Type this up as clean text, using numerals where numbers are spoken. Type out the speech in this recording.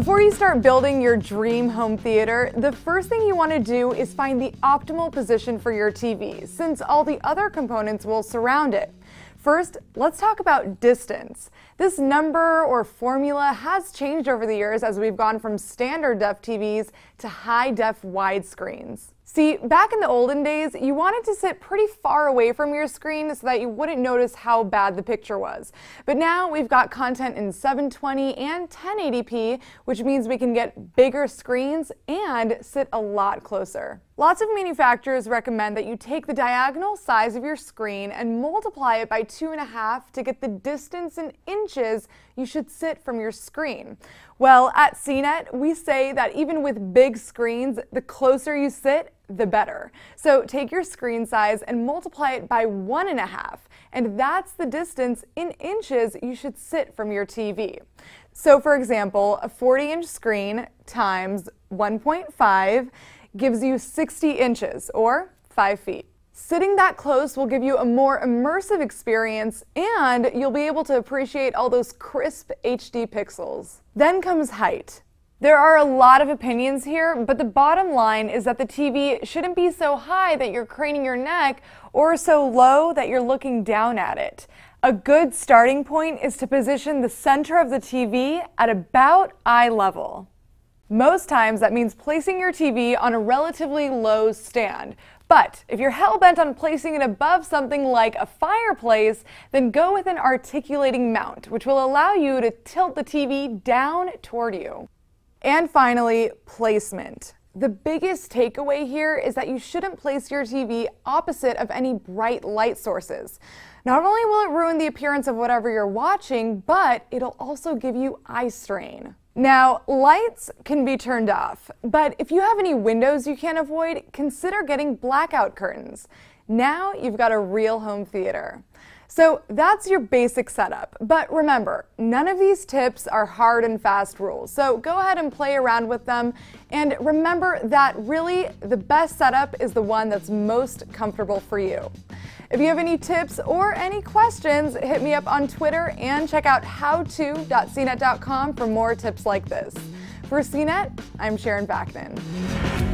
Before you start building your dream home theater, the first thing you want to do is find the optimal position for your TV, since all the other components will surround it. First, let's talk about distance. This number or formula has changed over the years as we've gone from standard def TVs to high-def widescreens. See, back in the olden days, you wanted to sit pretty far away from your screen so that you wouldn't notice how bad the picture was. But now we've got content in 720 and 1080p, which means we can get bigger screens and sit a lot closer. Lots of manufacturers recommend that you take the diagonal size of your screen and multiply it by 2.5 to get the distance in inches you should sit from your screen. Well, at CNET, we say that even with big screens, the closer you sit, the better. So take your screen size and multiply it by 1.5, and that's the distance in inches you should sit from your TV. So for example, a 40-inch screen times 1.5 gives you 60 inches, or 5 feet. Sitting that close will give you a more immersive experience, and you'll be able to appreciate all those crisp HD pixels. Then comes height. There are a lot of opinions here, but the bottom line is that the TV shouldn't be so high that you're craning your neck or so low that you're looking down at it. A good starting point is to position the center of the TV at about eye level. Most times that means placing your TV on a relatively low stand. But if you're hell-bent on placing it above something like a fireplace, then go with an articulating mount, which will allow you to tilt the TV down toward you. And finally, placement. The biggest takeaway here is that you shouldn't place your TV opposite of any bright light sources. Not only will it ruin the appearance of whatever you're watching, but it'll also give you eye strain. Now, lights can be turned off, but if you have any windows you can't avoid, consider getting blackout curtains. Now you've got a real home theater. So that's your basic setup, but remember, none of these tips are hard and fast rules, so go ahead and play around with them, and remember that really the best setup is the one that's most comfortable for you. If you have any tips or any questions, hit me up on Twitter and check out howto.cnet.com for more tips like this. For CNET, I'm Sharon Vaknin.